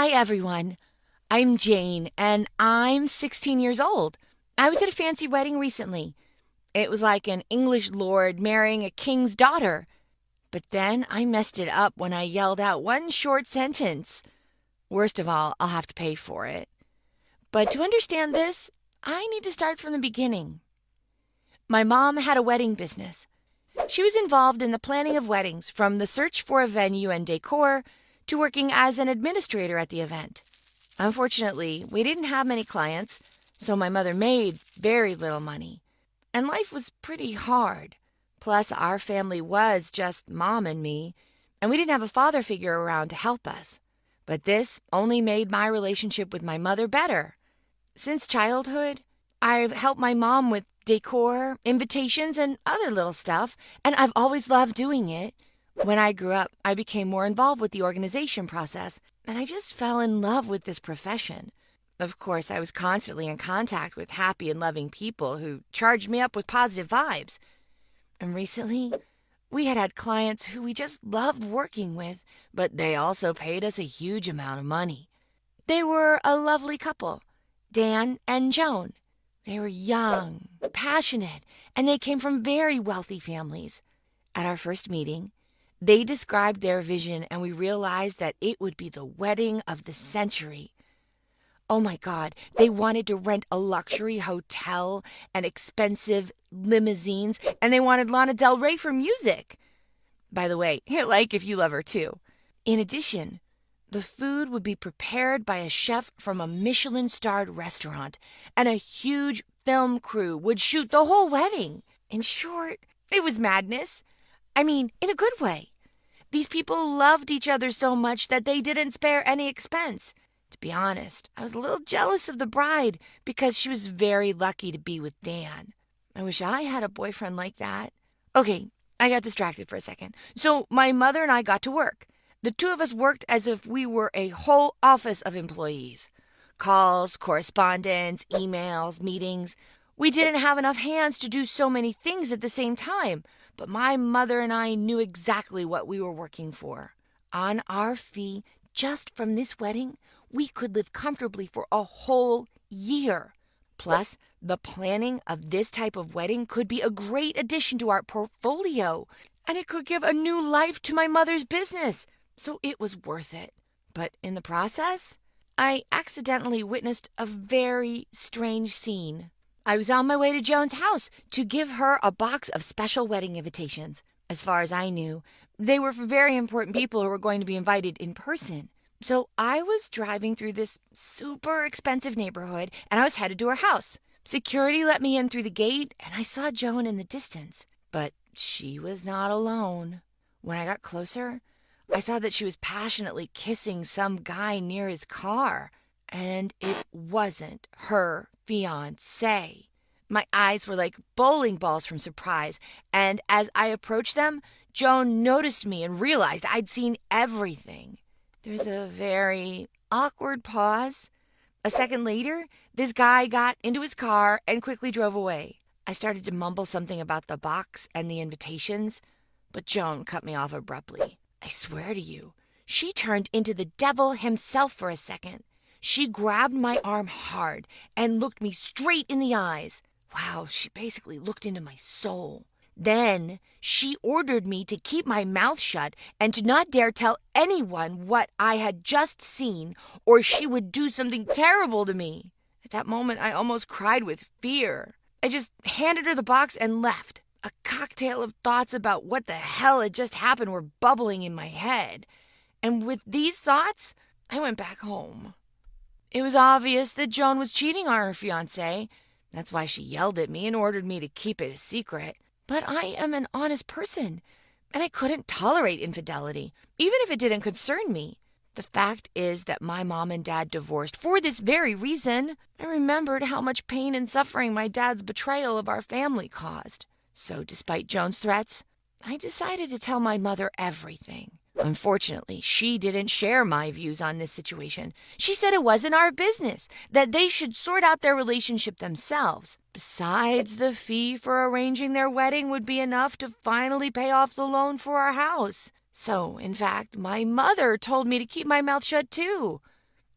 Hi, everyone. I'm Jane, and I'm 16 years old. I was at a fancy wedding recently. It was like an English lord marrying a king's daughter. But then I messed it up when I yelled out one short sentence. Worst of all, I'll have to pay for it. But to understand this, I need to start from the beginning. My mom had a wedding business. She was involved in the planning of weddings, from the search for a venue and decor to working as an administrator at the event. Unfortunately, we didn't have many clients, so my mother made very little money. And life was pretty hard. Plus, our family was just mom and me, and we didn't have a father figure around to help us. But this only made my relationship with my mother better. Since childhood, I've helped my mom with decor, invitations, and other little stuff, and I've always loved doing it. When I grew up, I became more involved with the organization process, and I just fell in love with this profession. Of course, I was constantly in contact with happy and loving people who charged me up with positive vibes. And recently, we had clients who we just loved working with, but they also paid us a huge amount of money. They were a lovely couple, Dan and Joan. They were young, passionate, and they came from very wealthy families. At our first meeting, they described their vision, and we realized that it would be the wedding of the century. Oh my God, they wanted to rent a luxury hotel and expensive limousines, and they wanted Lana Del Rey for music. By the way, like if you love her too. In addition, the food would be prepared by a chef from a Michelin-starred restaurant, and a huge film crew would shoot the whole wedding. In short, it was madness. I mean, in a good way. These people loved each other so much that they didn't spare any expense. To be honest, I was a little jealous of the bride because she was very lucky to be with Dan. I wish I had a boyfriend like that. Okay, I got distracted for a second. So my mother and I got to work. The two of us worked as if we were a whole office of employees. Calls, correspondence, emails, meetings. We didn't have enough hands to do so many things at the same time, but my mother and I knew exactly what we were working for. On our fee, just from this wedding, we could live comfortably for a whole year. Plus, the planning of this type of wedding could be a great addition to our portfolio, and it could give a new life to my mother's business. So it was worth it. But in the process, I accidentally witnessed a very strange scene. I was on my way to Joan's house to give her a box of special wedding invitations. As far as I knew, they were for very important people who were going to be invited in person. So I was driving through this super expensive neighborhood, and I was headed to her house. Security let me in through the gate, and I saw Joan in the distance. But she was not alone. When I got closer, I saw that she was passionately kissing some guy near his car, and it wasn't her fiancé. My eyes were like bowling balls from surprise, and as I approached them, Joan noticed me and realized I'd seen everything. There was a very awkward pause. A second later, this guy got into his car and quickly drove away. I started to mumble something about the box and the invitations, but Joan cut me off abruptly. I swear to you, she turned into the devil himself for a second. She grabbed my arm hard and looked me straight in the eyes. Wow, she basically looked into my soul. Then she ordered me to keep my mouth shut and to not dare tell anyone what I had just seen, or she would do something terrible to me. At that moment, I almost cried with fear. I just handed her the box and left. A cocktail of thoughts about what the hell had just happened were bubbling in my head. And with these thoughts, I went back home. It was obvious that Joan was cheating on her fiancé. That's why she yelled at me and ordered me to keep it a secret. But I am an honest person, and I couldn't tolerate infidelity, even if it didn't concern me. The fact is that my mom and dad divorced for this very reason. I remembered how much pain and suffering my dad's betrayal of our family caused. So despite Joan's threats, I decided to tell my mother everything. Unfortunately, she didn't share my views on this situation. She said it wasn't our business, that they should sort out their relationship themselves. Besides, the fee for arranging their wedding would be enough to finally pay off the loan for our house. So, in fact, my mother told me to keep my mouth shut too.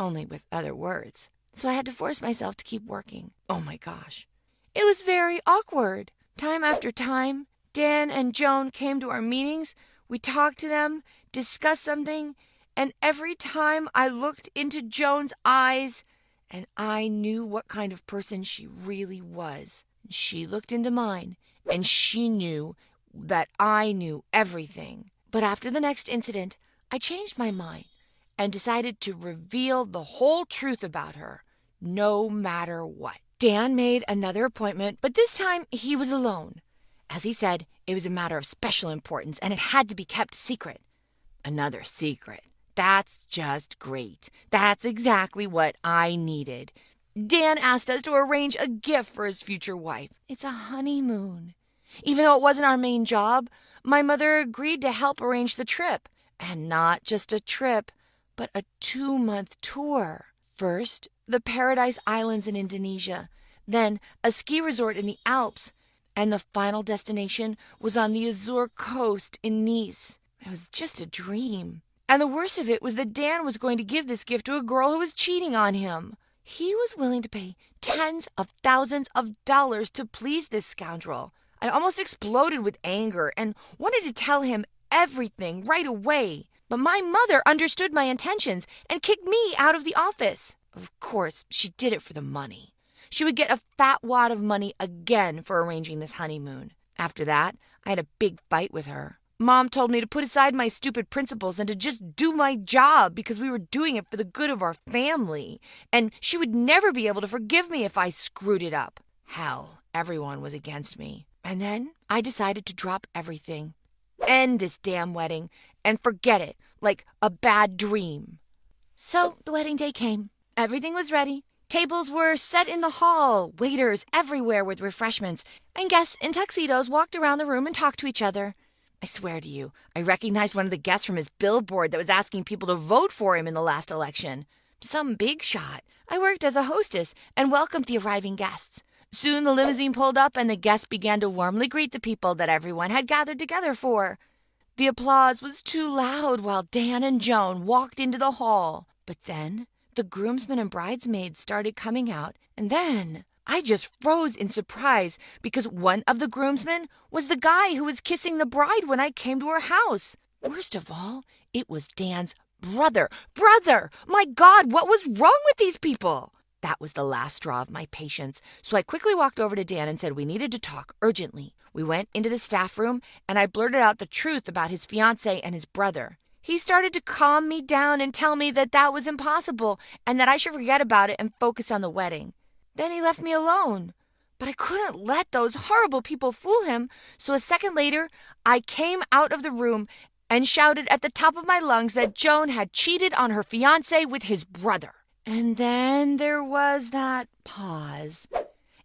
only with other words. So I had to force myself to keep working. Oh my gosh. It was very awkward. Time after time, Dan and Joan came to our meetings. We talked to them, discussed something, and every time I looked into Joan's eyes, and I knew what kind of person she really was. She looked into mine, and she knew that I knew everything. But after the next incident, I changed my mind and decided to reveal the whole truth about her, no matter what. Dan made another appointment, but this time he was alone. As he said, it was a matter of special importance and it had to be kept secret. Another secret. That's just great. That's exactly what I needed. Dan asked us to arrange a gift for his future wife. It's a honeymoon. Even though it wasn't our main job, my mother agreed to help arrange the trip. And not just a trip, but a 2-month tour. First, the Paradise Islands in Indonesia, then a ski resort in the Alps, and the final destination was on the Azure coast in Nice. It was just a dream. And the worst of it was that Dan was going to give this gift to a girl who was cheating on him. He was willing to pay tens of thousands of dollars to please this scoundrel. I almost exploded with anger and wanted to tell him everything right away. But my mother understood my intentions and kicked me out of the office. Of course, she did it for the money. She would get a fat wad of money again for arranging this honeymoon. After that, I had a big fight with her. Mom told me to put aside my stupid principles and to just do my job because we were doing it for the good of our family. And she would never be able to forgive me if I screwed it up. Hell, everyone was against me. And then I decided to drop everything, end this damn wedding, and forget it like a bad dream. So the wedding day came. Everything was ready. Tables were set in the hall, waiters everywhere with refreshments, and guests in tuxedos walked around the room and talked to each other. I swear to you, I recognized one of the guests from his billboard that was asking people to vote for him in the last election. Some big shot. I worked as a hostess and welcomed the arriving guests. Soon the limousine pulled up and the guests began to warmly greet the people that everyone had gathered together for. The applause was too loud while Dan and Joan walked into the hall. But then the groomsmen and bridesmaids started coming out, and then I just froze in surprise because one of the groomsmen was the guy who was kissing the bride when I came to her house. Worst of all, it was Dan's brother. Brother! My God, what was wrong with these people? That was the last straw of my patience, so I quickly walked over to Dan and said we needed to talk urgently. We went into the staff room, and I blurted out the truth about his fiancée and his brother. He started to calm me down and tell me that that was impossible and that I should forget about it and focus on the wedding. Then he left me alone. But I couldn't let those horrible people fool him, so a second later, I came out of the room and shouted at the top of my lungs that Joan had cheated on her fiancé with his brother. And then there was that pause.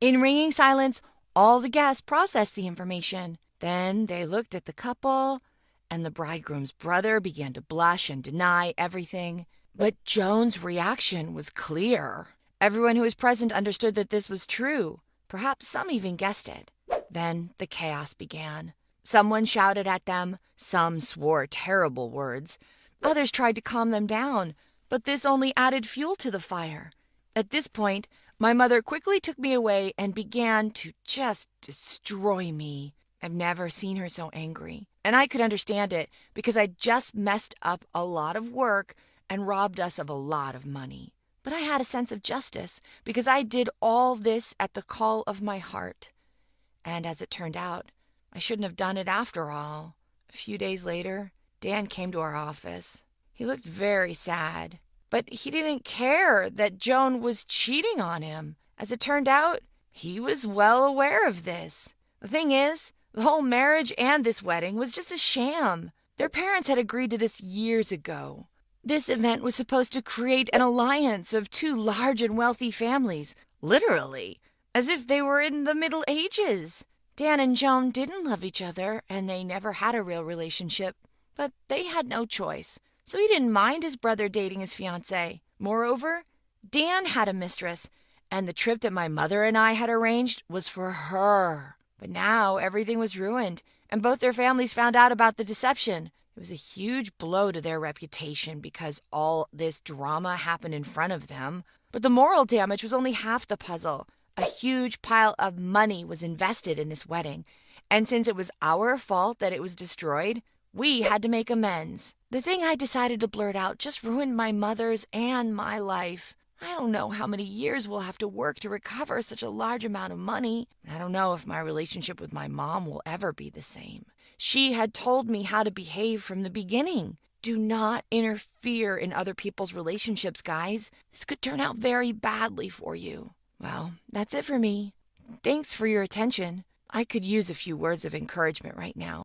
In ringing silence, all the guests processed the information. Then they looked at the couple, and the bridegroom's brother began to blush and deny everything. But Joan's reaction was clear. Everyone who was present understood that this was true. Perhaps some even guessed it. Then the chaos began. Someone shouted at them. Some swore terrible words. Others tried to calm them down. But this only added fuel to the fire. At this point, my mother quickly took me away and began to just destroy me. I've never seen her so angry. And I could understand it because I'd just messed up a lot of work and robbed us of a lot of money. But I had a sense of justice because I did all this at the call of my heart. And as it turned out, I shouldn't have done it after all. A few days later, Dan came to our office. He looked very sad, but he didn't care that Joan was cheating on him. As it turned out, he was well aware of this. The thing is, the whole marriage and this wedding was just a sham. Their parents had agreed to this years ago. This event was supposed to create an alliance of two large and wealthy families, literally, as if they were in the Middle Ages. Dan and Joan didn't love each other, and they never had a real relationship, but they had no choice. So he didn't mind his brother dating his fiancée. Moreover, Dan had a mistress, and the trip that my mother and I had arranged was for her. But now everything was ruined, and both their families found out about the deception. It was a huge blow to their reputation because all this drama happened in front of them. But the moral damage was only half the puzzle. A huge pile of money was invested in this wedding, and since it was our fault that it was destroyed, we had to make amends. The thing I decided to blurt out just ruined my mother's and my life. I don't know how many years we'll have to work to recover such a large amount of money. I don't know if my relationship with my mom will ever be the same. She had told me how to behave from the beginning. Do not interfere in other people's relationships, guys. This could turn out very badly for you. Well, that's it for me. Thanks for your attention. I could use a few words of encouragement right now.